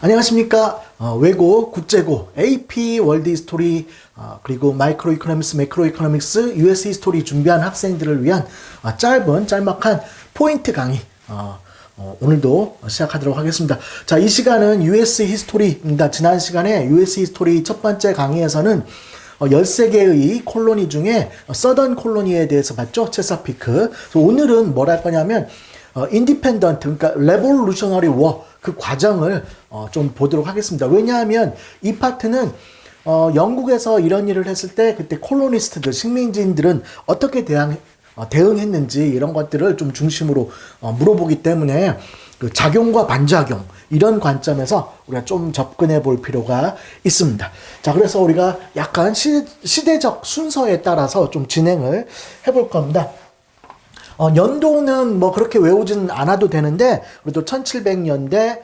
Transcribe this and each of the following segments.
안녕하십니까. 외고, 국제고, AP 월드 히스토리, 그리고 마이크로 이코노믹스, 매크로 이코노믹스, US 히스토리 준비한 학생들을 위한 짧은 짤막한 포인트 강의, 오늘도 시작하도록 하겠습니다. 자, 이 시간은 US 히스토리입니다. 지난 시간에 US 히스토리 첫 번째 강의에서는 13개의 콜로니 중에 서던 콜로니에 대해서 봤죠. 체사피크. 오늘은 뭘 할 거냐면 인디펜던트, 그러니까 레볼루셔너리 워, 그 과정을 좀 보도록 하겠습니다. 왜냐하면 이 파트는 영국에서 이런 일을 했을 때 그때 콜로니스트들, 식민지인들은 어떻게 대응했는지 이런 것들을 좀 중심으로 물어보기 때문에 그 작용과 반작용 이런 관점에서 우리가 좀 접근해 볼 필요가 있습니다. 자, 그래서 우리가 약간 시대적 순서에 따라서 좀 진행을 해볼 겁니다. 연도는 뭐 그렇게 외우지는 않아도 되는데, 그래도 1700년대,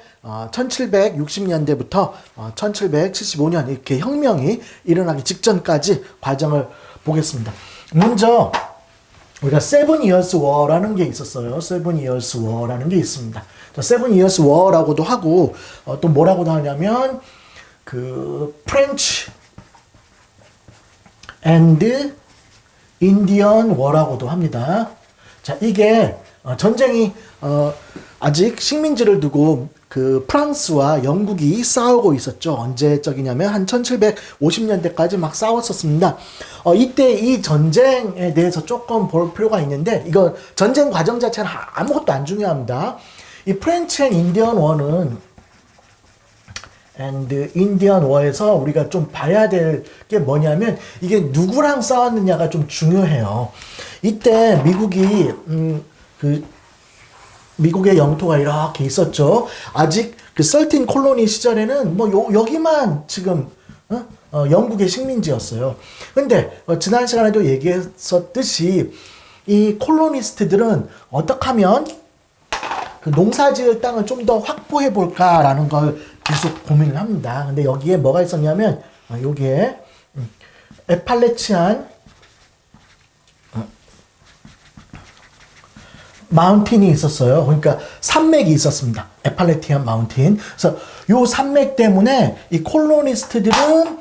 1760년대부터 1775년 이렇게 혁명이 일어나기 직전까지 과정을 보겠습니다. 먼저 우리가 세븐 이어스 워라는 게 있었어요. 세븐 이어스 워라는 게 있습니다. 세븐 이어스 워라고도 하고 또 뭐라고도 하냐면 그 프렌치 앤드 인디언 워라고도 합니다. 자, 이게 전쟁이 아직 식민지를 두고 그 프랑스와 영국이 싸우고 있었죠. 언제적이냐면 한 1750년대까지 막 싸웠었습니다. 이때 이 전쟁에 대해서 조금 볼 필요가 있는데, 이거 전쟁 과정 자체는 아무것도 안 중요합니다. 이 프렌치 앤 인디언 워는 인디언 워에서 우리가 좀 봐야 될 게 뭐냐면, 이게 누구랑 싸웠느냐가 좀 중요해요. 이때 미국이 미국의 영토가 이렇게 있었죠. 아직 그 13 콜로니 시절에는 뭐 여기만 지금 영국의 식민지였어요. 근데 지난 시간에도 얘기했었듯이 이 콜로니스트들은 어떻게 하면 그 농사지을 땅을 좀 더 확보해 볼까라는 걸 계속 고민을 합니다. 근데 여기에 뭐가 있었냐면 여기에 에팔레치안 마운틴이 있었어요. 그러니까 산맥이 있었습니다. 에팔레티안 마운틴. 그래서 요 산맥 때문에 이 콜로니스트들은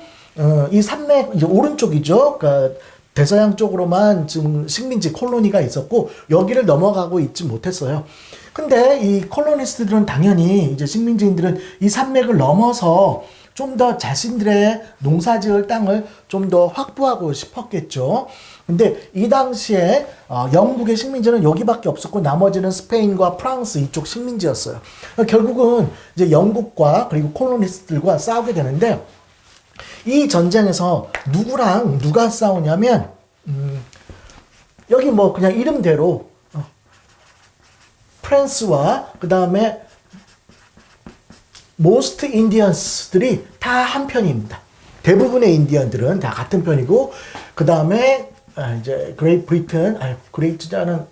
이 산맥 이제 오른쪽이죠. 그러니까 대서양 쪽으로만 지금 식민지 콜로니가 있었고 여기를 넘어가고 있지 못했어요. 근데 이 콜로니스트들은 당연히 이제 식민지인들은 이 산맥을 넘어서 좀 더 자신들의 농사지을 땅을 좀 더 확보하고 싶었겠죠. 근데 이 당시에 영국의 식민지는 여기밖에 없었고 나머지는 스페인과 프랑스 이쪽 식민지였어요. 결국은 이제 영국과 그리고 콜로니스트들과 싸우게 되는데, 이 전쟁에서 누구랑 누가 싸우냐면 여기 뭐 그냥 이름대로 프랑스와 그 다음에 most Indians들이 다 한 편입니다. 대부분의 인디언들은 다 같은 편이고, 그 다음에 이제 그레이트 브리튼, 그레이트자는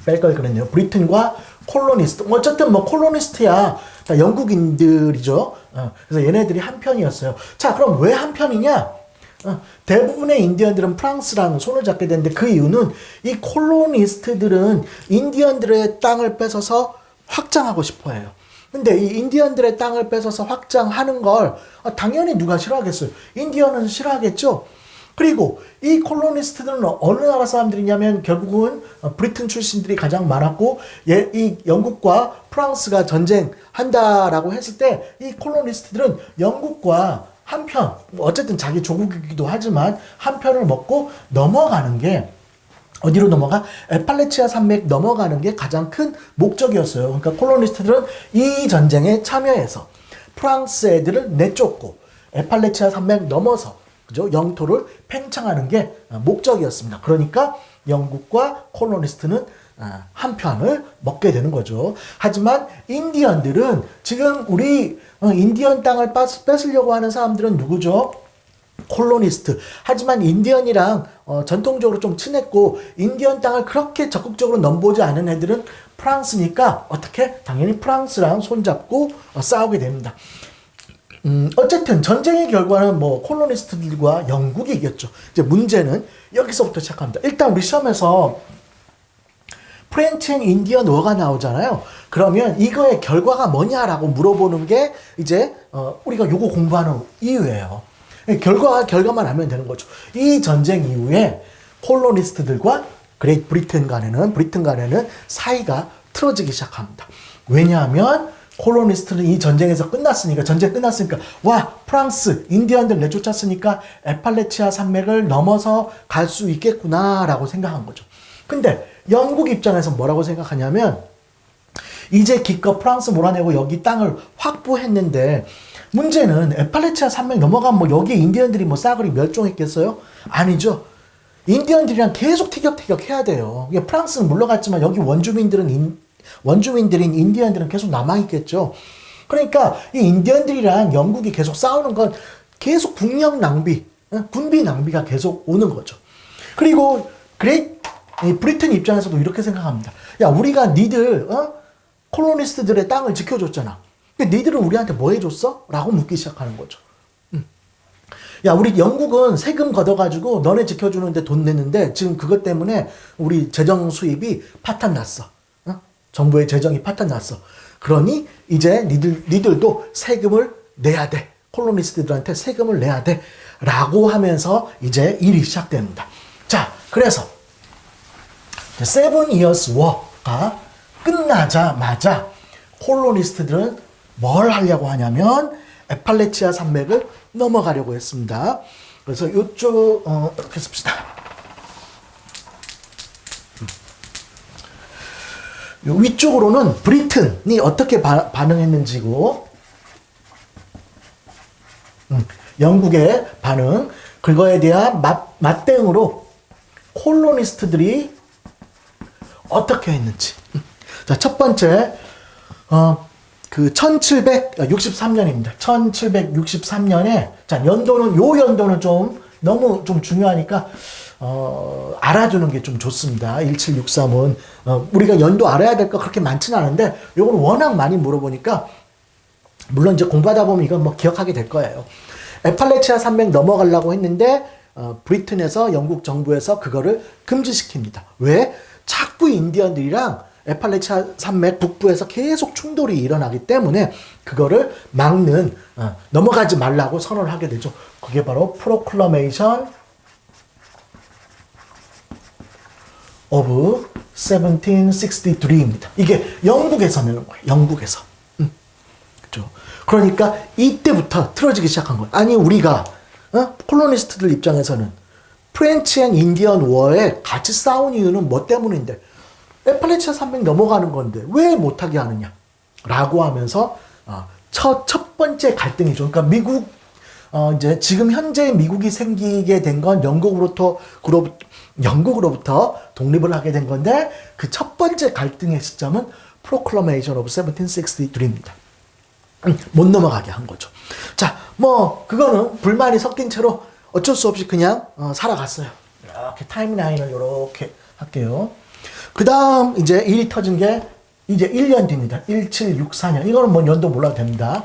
뺄 걸 그랬네요. 브리튼과 콜로니스트. 어쨌든 뭐 콜로니스트야 다 영국인들이죠. 그래서 얘네들이 한 편이었어요. 자, 그럼 왜 한 편이냐? 대부분의 인디언들은 프랑스랑 손을 잡게 되는데, 그 이유는 이 콜로니스트들은 인디언들의 땅을 뺏어서 확장하고 싶어 해요. 근데 이 인디언들의 땅을 뺏어서 확장하는 걸 당연히 누가 싫어하겠어요? 인디언은 싫어하겠죠? 그리고 이 콜로니스트들은 어느 나라 사람들이냐면 결국은 브리튼 출신들이 가장 많았고, 이 영국과 프랑스가 전쟁한다라고 했을 때 이 콜로니스트들은 영국과 한편, 어쨌든 자기 조국이기도 하지만 한편을 먹고 넘어가는 게, 어디로 넘어가? 에팔레치아 산맥 넘어가는 게 가장 큰 목적이었어요. 그러니까 콜로니스트들은 이 전쟁에 참여해서 프랑스 애들을 내쫓고 에팔레치아 산맥 넘어서 그죠? 영토를 팽창하는 게 목적이었습니다. 그러니까 영국과 콜로니스트는 한 편을 먹게 되는 거죠. 하지만 인디언들은 지금 우리 인디언 땅을 뺏으려고 하는 사람들은 누구죠? 콜로니스트. 하지만 인디언이랑 전통적으로 좀 친했고 인디언 땅을 그렇게 적극적으로 넘보지 않은 애들은 프랑스니까 어떻게? 당연히 프랑스랑 손잡고 싸우게 됩니다. 어쨌든 전쟁의 결과는 뭐 콜로니스트들과 영국이 이겼죠. 이제 문제는 여기서부터 시작합니다. 일단 우리 시험에서 프렌치 앤 인디언 워가 나오잖아요. 그러면 이거의 결과가 뭐냐라고 물어보는 게 이제 우리가 요거 공부하는 이유예요. 결과만 하면 되는 거죠. 이 전쟁 이후에 콜로니스트들과 브리튼 간에는 사이가 틀어지기 시작합니다. 왜냐하면 콜로니스트는 이 전쟁 끝났으니까 와 프랑스 인디언들 내쫓았으니까 에팔레치아 산맥을 넘어서 갈 수 있겠구나라고 생각한 거죠. 근데 영국 입장에서 뭐라고 생각하냐면 이제 기껏 프랑스 몰아내고 여기 땅을 확보했는데 문제는 에팔레치아 산맥 넘어가면 뭐 여기 인디언들이 뭐 싸그리 멸종했겠어요? 아니죠. 인디언들이랑 계속 티격태격 해야 돼요. 프랑스는 물러갔지만 여기 원주민들인 인디언들은 계속 남아있겠죠. 그러니까 이 인디언들이랑 영국이 계속 싸우는 건 계속 국력 낭비, 군비 낭비가 계속 오는 거죠. 그리고 브리튼 입장에서도 이렇게 생각합니다. 야, 우리가 니들 콜로니스트들의 땅을 지켜줬잖아. 근데 니들은 우리한테 뭐 해줬어? 라고 묻기 시작하는 거죠. 야, 우리 영국은 세금 걷어가지고 너네 지켜주는데 돈 내는데 지금 그것 때문에 우리 재정 수입이 파탄났어. 정부의 재정이 파탄났어. 그러니 이제 니들도 세금을 내야 돼. 콜로니스트들한테 세금을 내야 돼. 라고 하면서 이제 일이 시작됩니다. 자, 그래서 세븐 이어스 워가 끝나자마자 콜로니스트들은 뭘 하려고 하냐면 에팔레치아 산맥을 넘어가려고 했습니다. 그래서 이쪽 이렇게 씁시다. 요 위쪽으로는 브리튼이 어떻게 반응했는지고 영국의 반응 그거에 대한 맞대응으로 콜로니스트들이 어떻게 했는지. 자, 첫 번째 그 1763년입니다. 1763년에 자, 연도는 좀 너무 좀 중요하니까 알아두는 게 좀 좋습니다. 1763은 우리가 연도 알아야 될 거 그렇게 많지는 않은데 요거는 워낙 많이 물어보니까 물론 이제 공부하다 보면 이건 뭐 기억하게 될 거예요. 에팔레치아 산맥 넘어가려고 했는데 브리튼에서 영국 정부에서 그거를 금지시킵니다. 왜? 자꾸 인디언들이랑 에팔레치아 산맥 북부에서 계속 충돌이 일어나기 때문에 그거를 막는 넘어가지 말라고 선언을 하게 되죠. 그게 바로 프로클러메이션 of 1763입니다. 이게 영국에서 내는 거예요. 영국에서. 그렇죠. 그러니까 이때부터 틀어지기 시작한 거예요. 아니 우리가 콜로니스트들 입장에서는 프렌치 앤 인디언 워에 같이 싸운 이유는 뭐 때문인데 에팔레치아 산맥 넘어가는 건데 왜 못하게 하느냐 라고 하면서 첫 번째 갈등이죠. 그러니까 미국 이제 지금 현재 미국이 생기게 된 건 영국으로부터 독립을 하게 된 건데 그 첫 번째 갈등의 시점은 Proclamation of 1763입니다. 못 넘어가게 한 거죠. 자, 뭐 그거는 불만이 섞인 채로 어쩔 수 없이 그냥 살아갔어요. 이렇게 타임라인을 이렇게 할게요. 그 다음 이제 일이 터진 게 이제 1년 뒤입니다. 1764년. 이거는 뭐 연도 몰라도 됩니다.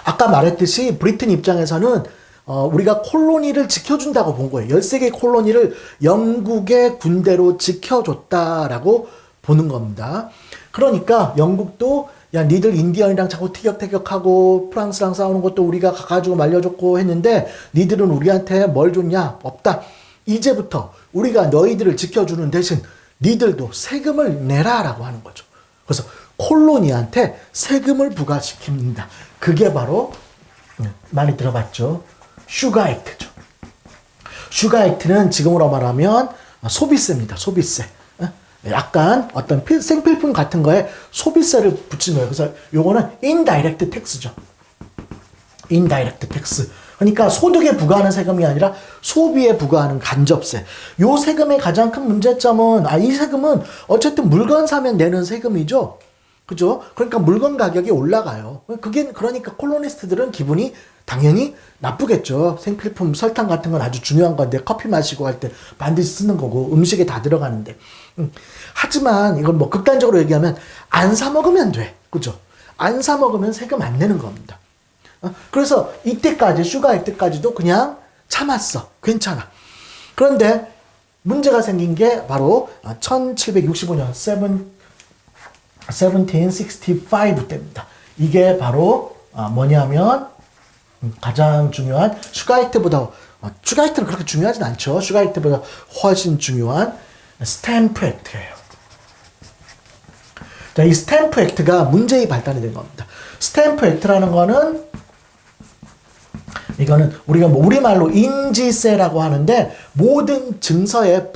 아까 말했듯이 브리튼 입장에서는 우리가 콜로니를 지켜준다고 본 거예요. 13개 콜로니를 영국의 군대로 지켜줬다라고 보는 겁니다. 그러니까 영국도 야 니들 인디언이랑 자꾸 티격태격하고 프랑스랑 싸우는 것도 우리가 가가지고 말려줬고 했는데 니들은 우리한테 뭘 줬냐? 없다. 이제부터 우리가 너희들을 지켜주는 대신 니들도 세금을 내라라고 하는 거죠. 그래서 콜로니한테 세금을 부과시킵니다. 그게 바로 많이 들어봤죠. 슈가 액트죠. 슈가 액트는 지금으로 말하면 소비세입니다. 소비세. 약간 어떤 생필품 같은 거에 소비세를 붙인 거예요. 그래서 요거는 인다이렉트 텍스죠. 인다이렉트 텍스. 그러니까 소득에 부과하는 세금이 아니라 소비에 부과하는 간접세. 요 세금의 가장 큰 문제점은 이 세금은 어쨌든 물건 사면 내는 세금이죠. 그죠? 그러니까 물건 가격이 올라가요. 그게 그러니까 콜로니스트들은 기분이 당연히 나쁘겠죠. 생필품 설탕 같은 건 아주 중요한 건데 커피 마시고 할 때 반드시 쓰는 거고 음식에 다 들어가는데. 하지만 이건 뭐 극단적으로 얘기하면 안 사 먹으면 돼. 그죠? 안 사 먹으면 세금 안 내는 겁니다. 그래서 이때까지 슈가 액트까지도 그냥 참았어. 괜찮아. 그런데 문제가 생긴 게 바로 1765년 1765 때입니다. 이게 바로 뭐냐면 가장 중요한 슈가이트는 그렇게 중요하진 않죠. 슈가이트보다 훨씬 중요한 스탬프 액트예요. 자, 이 스탬프 액트가 문제의 발단이 된 겁니다. 스탬프 액트라는 거는 이거는 우리가 뭐 우리말로 인지세라고 하는데 모든 증서에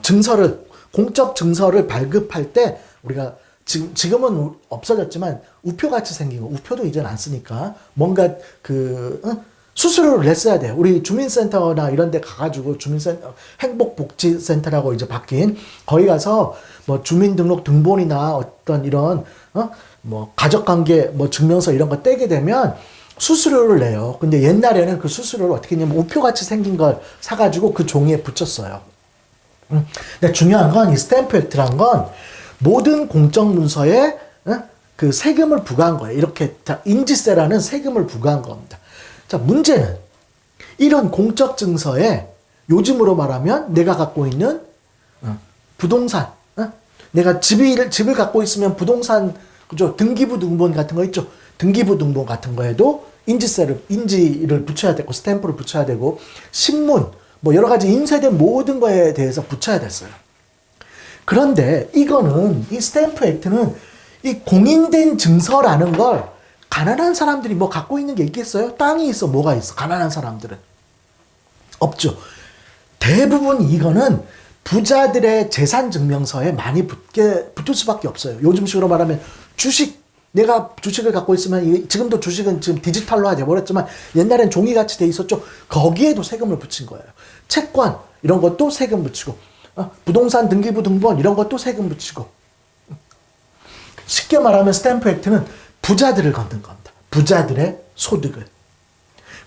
증서를 공적 증서를 발급할 때 우리가 지금은 없어졌지만 우표같이 생긴 거 우표도 이제는 안 쓰니까 뭔가 수수료를 냈어야 돼요. 우리 주민센터나 이런 데 가가지고 행복복지센터라고 이제 바뀐 거기 가서 뭐 주민등록 등본이나 어떤 이런 뭐 가족관계 뭐 증명서 이런 거 떼게 되면 수수료를 내요. 근데 옛날에는 그 수수료를 어떻게 했냐면 우표같이 생긴 걸 사가지고 그 종이에 붙였어요. 근데 중요한 건 이 스탬프 액트란 건 모든 공적 문서에 그 세금을 부과한 거예요. 이렇게 인지세라는 세금을 부과한 겁니다. 자, 문제는 이런 공적 증서에 요즘으로 말하면 내가 갖고 있는 부동산, 내가 집을 갖고 있으면 부동산 그죠? 등기부 등본 같은 거 있죠. 등기부 등본 같은 거에도 인지를 붙여야 되고 스탬프를 붙여야 되고 신문 뭐 여러 가지 인쇄된 모든 거에 대해서 붙여야 됐어요. 그런데 이거는 이 스탬프 액트는 이 공인된 증서라는 걸 가난한 사람들이 뭐 갖고 있는 게 있겠어요? 땅이 있어 뭐가 있어? 가난한 사람들은 없죠. 대부분 이거는 부자들의 재산 증명서에 많이 붙을 수밖에 없어요. 요즘식으로 말하면 내가 주식을 갖고 있으면 지금도 주식은 지금 디지털로 돼버렸지만 옛날엔 종이같이 돼 있었죠. 거기에도 세금을 붙인 거예요. 채권 이런 것도 세금 붙이고 부동산 등기부 등본 이런 것도 세금 붙이고 쉽게 말하면 스탬프 액트는 부자들을 건든 겁니다. 부자들의 소득을.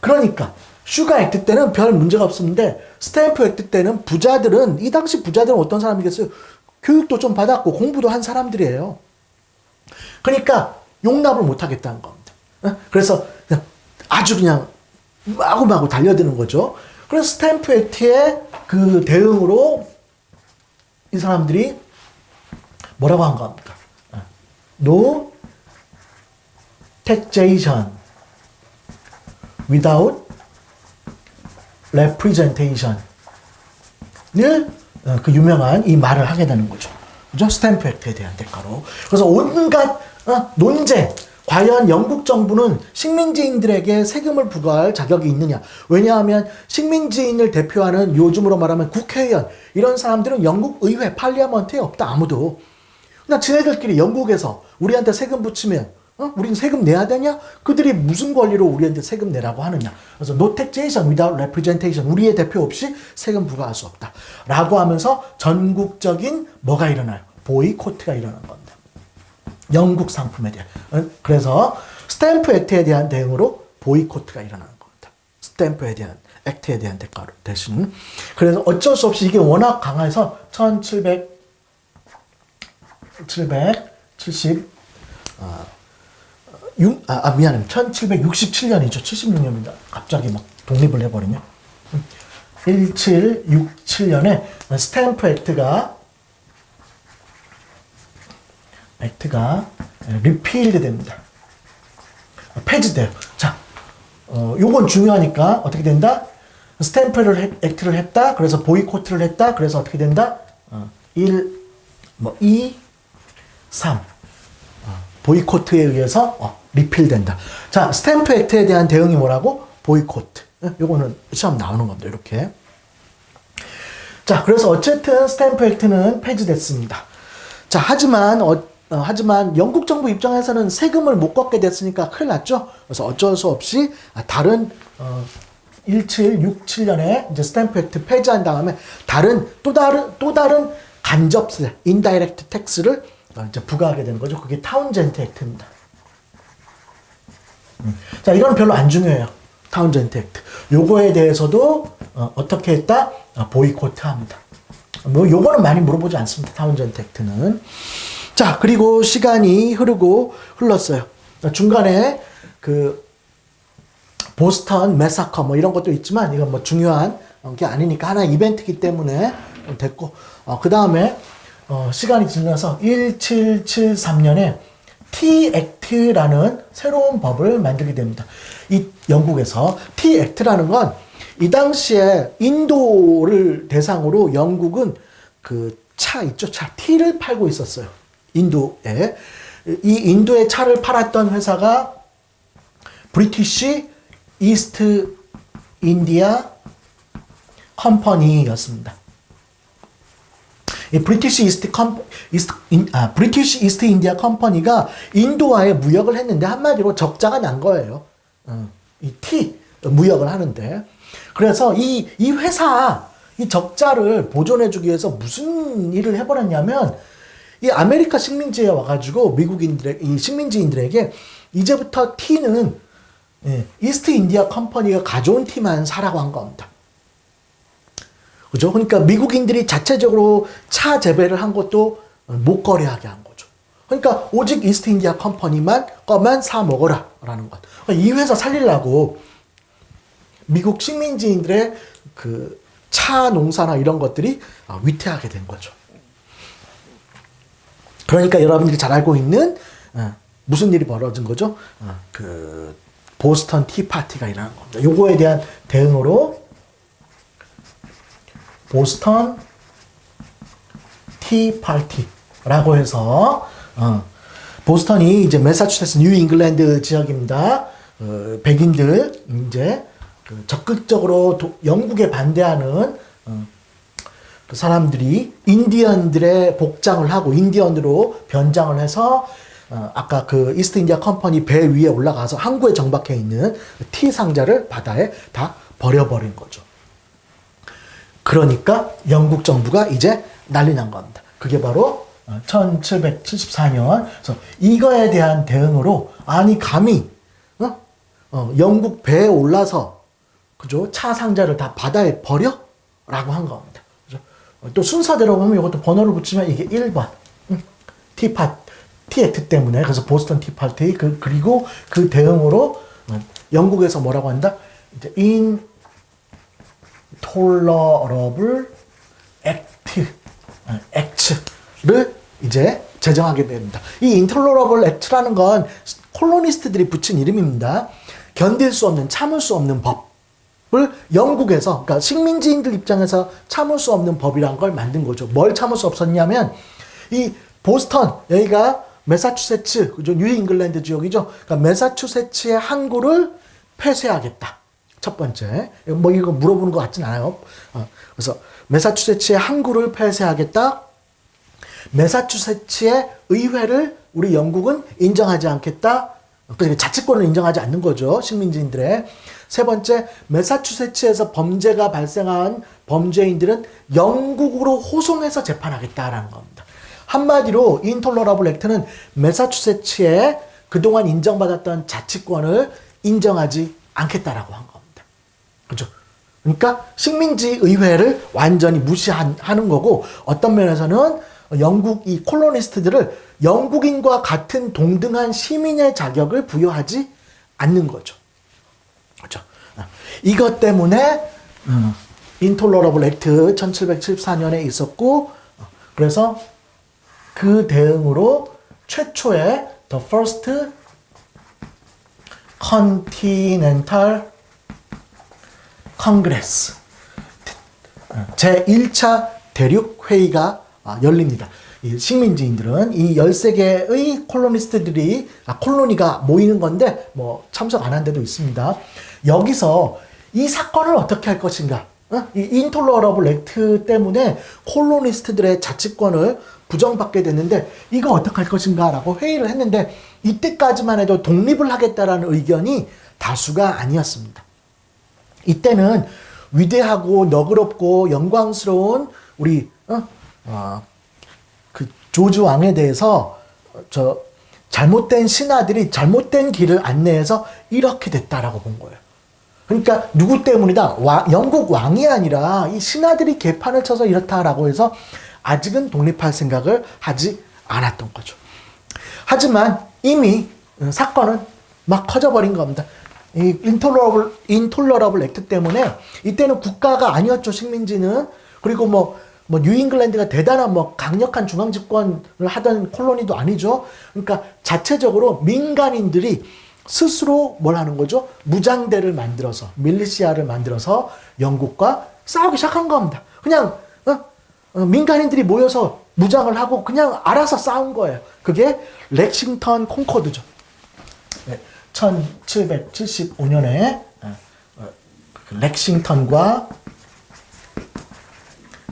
그러니까 슈가 액트 때는 별 문제가 없었는데 스탬프 액트 때는 이 당시 부자들은 어떤 사람이겠어요? 교육도 좀 받았고 공부도 한 사람들이에요. 그러니까 용납을 못 하겠다는 겁니다. 그래서 아주 그냥 마구마구 달려드는 거죠. 그래서 스탬프 액트의 그 대응으로 이 사람들이 뭐라고 한 겁니까? No taxation without representation을 그 유명한 이 말을 하게 되는 거죠. 그죠? 스탬프 액트에 대한 대가로. 그래서 온갖 논쟁. 과연 영국 정부는 식민지인들에게 세금을 부과할 자격이 있느냐. 왜냐하면 식민지인을 대표하는 요즘으로 말하면 국회의원 이런 사람들은 영국 의회 팔리아먼트에 없다. 아무도. 그냥 지네들끼리 영국에서 우리한테 세금 붙이면 우리는 세금 내야 되냐? 그들이 무슨 권리로 우리한테 세금 내라고 하느냐? 그래서 no taxation without representation. 우리의 대표 없이 세금 부과할 수 없다. 라고 하면서 전국적인 뭐가 일어나요? 보이콧가 일어난 겁니다. 영국 상품에 대한. 그래서 스탬프 액트에 대한 대응으로 보이콧가 일어나는 겁니다. 스탬프에 대한 액트에 대한 대가로 대신. 그래서 어쩔 수 없이 이게 워낙 강해서 1767년이죠. 76년입니다. 갑자기 막 독립을 해버리면. 1767년에 스탬프 액트가 리필드 됩니다. 폐지돼요. 자, 요건 중요하니까 어떻게 된다? 스탬프 액트를 했다. 그래서 보이콧을 했다. 그래서 어떻게 된다? 2, 3. 보이콧에 의해서 리필된다. 자, 스탬프 액트에 대한 대응이 뭐라고? 보이콧. 요거는 시험 나오는 겁니다. 이렇게. 자, 그래서 어쨌든 스탬프 액트는 폐지됐습니다. 자, 하지만 영국 정부 입장에서는 세금을 못 걷게 됐으니까 큰일 났죠. 그래서 어쩔 수 없이 다른 1767년에 이제 스탬프 액트 폐지한 다음에 또 다른 간접세, 인다이렉트 텍스를 이제 부과하게 되는 거죠. 그게 타운젠트 액트입니다. 자, 이건 별로 안 중요해요. 타운젠트 액트. 요거에 대해서도 어떻게 했다? 보이콧 합니다. 뭐 요거는 많이 물어보지 않습니다. 타운젠트 액트는. 자, 그리고 시간이 흘렀어요. 중간에 그 보스턴 매사커 뭐 이런 것도 있지만 이건 뭐 중요한 게 아니니까 하나 이벤트이기 때문에 됐고, 그 다음에 시간이 지나서 1773년에 T-액트라는 새로운 법을 만들게 됩니다. 이 영국에서 T-액트라는 건 이 당시에 인도를 대상으로 영국은 그 차 있죠? 차 T를 팔고 있었어요. 인도에. 이 인도에 차를 팔았던 회사가 브리티시 이스트 인디아 컴퍼니였습니다. 이 브리티시 이스트 인디아 컴퍼니가 인도와의 무역을 했는데 한마디로 적자가 난 거예요. 이 티 무역을 하는데. 그래서 이 회사 이 적자를 보존해주기 위해서 무슨 일을 해버렸냐면 이 아메리카 식민지에 와가지고 이 식민지인들에게 이제부터 티는 이스트 인디아 컴퍼니가 가져온 티만 사라고 한 겁니다. 그죠? 그러니까 미국인들이 자체적으로 차 재배를 한 것도 못 거래하게 한 거죠. 그러니까 오직 이스트 인디아 컴퍼니만 거만 사 먹어라 라는 것. 이 회사 살리려고 미국 식민지인들의 그 차 농사나 이런 것들이 위태하게 된 거죠. 그러니까 여러분들이 잘 알고 있는 무슨 일이 벌어진 거죠? 그 보스턴 티파티가 일어난 겁니다. 요거에 대한 대응으로 보스턴 티파티라고 해서 보스턴이 이제 매사추세츠 뉴 잉글랜드 지역입니다. 백인들 이제 적극적으로 영국에 반대하는 그 사람들이 인디언들의 복장을 하고 인디언으로 변장을 해서 아까 그 이스트 인디아 컴퍼니 배 위에 올라가서 항구에 정박해 있는 티 상자를 바다에 다 버려버린 거죠. 그러니까 영국 정부가 이제 난리 난 겁니다. 그게 바로 1774년. 그래서 이거에 대한 대응으로 아니 감히 영국 배에 올라서 그죠? 차 상자를 다 바다에 버려? 라고 한 겁니다. 그죠? 또 순서대로 보면 이것도 번호를 붙이면 이게 1번. 티액트 때문에. 그래서 보스턴 티파티. 그리고 그 대응으로 영국에서 뭐라고 한다? 이제 Intolerable Act를 이제 제정하게 됩니다. 이 Intolerable Act라는 건 콜로니스트들이 붙인 이름입니다. 견딜 수 없는, 참을 수 없는 법. 을 영국에서, 그러니까 식민지인들 입장에서 참을 수 없는 법이란 걸 만든 거죠. 뭘 참을 수 없었냐면, 이 보스턴, 여기가 매사추세츠, 그죠? 뉴 잉글랜드 지역이죠. 그러니까 매사추세츠의 항구를 폐쇄하겠다. 첫 번째. 뭐 이거 물어보는 것 같진 않아요. 그래서 매사추세츠의 항구를 폐쇄하겠다. 매사추세츠의 의회를 우리 영국은 인정하지 않겠다. 그러니까 자치권을 인정하지 않는 거죠. 식민지인들의. 세 번째, 매사추세츠에서 범죄가 발생한 범죄인들은 영국으로 호송해서 재판하겠다라는 겁니다. 한마디로 인톨러러블 액트는 매사추세츠에 그동안 인정받았던 자치권을 인정하지 않겠다라고 한 겁니다. 그렇죠? 그러니까 식민지 의회를 완전히 무시하는 거고 어떤 면에서는 영국 이 콜로니스트들을 영국인과 같은 동등한 시민의 자격을 부여하지 않는 거죠. 그렇죠. 이것 때문에 인톨러러블 액트 1774년에 있었고 그래서 그 대응으로 최초의 The First Continental Congress 제1차 대륙회의가 열립니다. 이 식민지인들은 이 13개의 콜로니스트들이 콜로니가 모이는 건데 뭐 참석 안 한 데도 있습니다. 여기서 이 사건을 어떻게 할 것인가? 이 인톨러러블 액트 때문에 콜로니스트들의 자치권을 부정받게 됐는데 이거 어떻게 할 것인가 라고 회의를 했는데 이때까지만 해도 독립을 하겠다라는 의견이 다수가 아니었습니다. 이때는 위대하고 너그럽고 영광스러운 우리 그 조지 왕에 대해서 잘못된 신하들이 잘못된 길을 안내해서 이렇게 됐다라고 본 거예요. 그러니까 누구 때문이다? 영국 왕이 아니라 이 신하들이 개판을 쳐서 이렇다라고 해서 아직은 독립할 생각을 하지 않았던 거죠. 하지만 이미 사건은 막 커져버린 겁니다. 이 인톨러러블 액트 때문에 이때는 국가가 아니었죠, 식민지는. 그리고 뭐 뉴잉글랜드가 대단한 뭐 강력한 중앙 집권을 하던 콜로니도 아니죠. 그러니까 자체적으로 민간인들이 스스로 뭘 하는 거죠? 무장대를 만들어서, 밀리시아를 만들어서 영국과 싸우기 시작한 겁니다. 그냥 민간인들이 모여서 무장을 하고 그냥 알아서 싸운 거예요. 그게 렉싱턴 콩코드죠. 네, 1775년에 렉싱턴과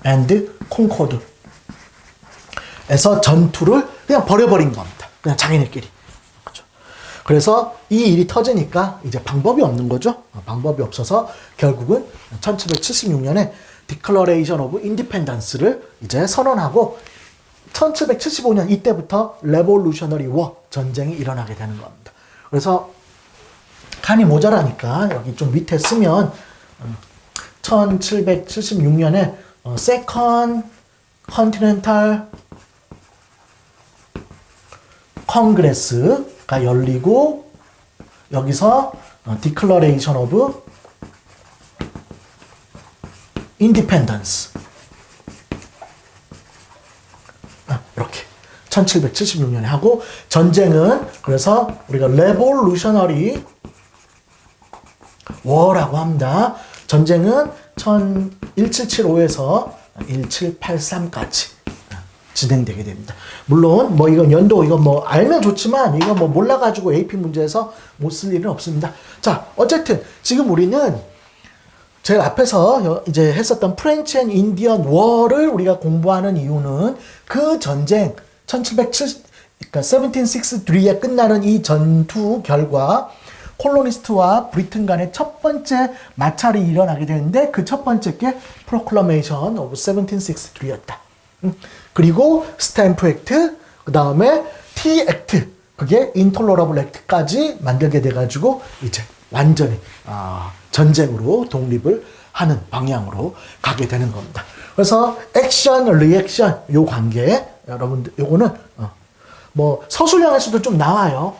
앤드 콩코드에서 전투를 그냥 벌여버린 겁니다. 그냥 자기네끼리. 그렇죠. 그래서 이 일이 터지니까 이제 방법이 없는 거죠. 방법이 없어서 결국은 1776년에 Declaration of Independence를 이제 선언하고 1775년 이때부터 Revolutionary War 전쟁이 일어나게 되는 겁니다. 그래서 칸이 모자라니까 여기 좀 밑에 쓰면 1776년에 Second Continental Congress가 열리고 여기서 Declaration of Independence 이렇게 1776년에 하고 전쟁은 그래서 우리가 Revolutionary War라고 합니다. 전쟁은 1775에서 1783까지 진행되게 됩니다. 물론 뭐 이건 연도 이건 뭐 알면 좋지만 이거 뭐 몰라가지고 AP 문제에서 못 쓸 일은 없습니다. 자, 어쨌든 지금 우리는 제가 앞에서 이제 했었던 프렌치 앤 인디언 워를 우리가 공부하는 이유는 그 전쟁 1770 그러니까 1763에 끝나는 이 전투 결과 콜로니스트와 브리튼 간의 첫 번째 마찰이 일어나게 되는데 그 첫 번째 게 Proclamation of 1763였다. 그리고 스탬프 액트, 그 다음에 티 액트, 그게 인톨러러블 액트까지 만들게 돼가지고 이제 완전히 전쟁으로 독립을 하는 방향으로 가게 되는 겁니다. 그래서 액션, 리액션 요 관계 여러분들 요거는 뭐 서술형에서도 좀 나와요.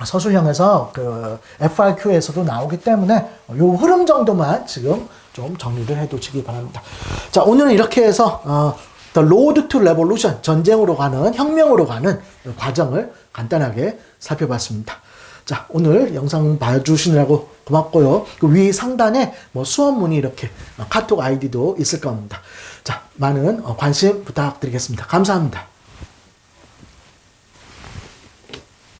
서술형에서 그 FRQ에서도 나오기 때문에 요 흐름 정도만 지금 좀 정리를 해두시기 바랍니다. 자, 오늘은 이렇게 해서 The Road to Revolution, 전쟁으로 가는, 혁명으로 가는 과정을 간단하게 살펴봤습니다. 자, 오늘 영상 봐주시느라고 고맙고요. 그 위 상단에 뭐 수업문이 이렇게 카톡 아이디도 있을 겁니다. 자, 많은 관심 부탁드리겠습니다. 감사합니다.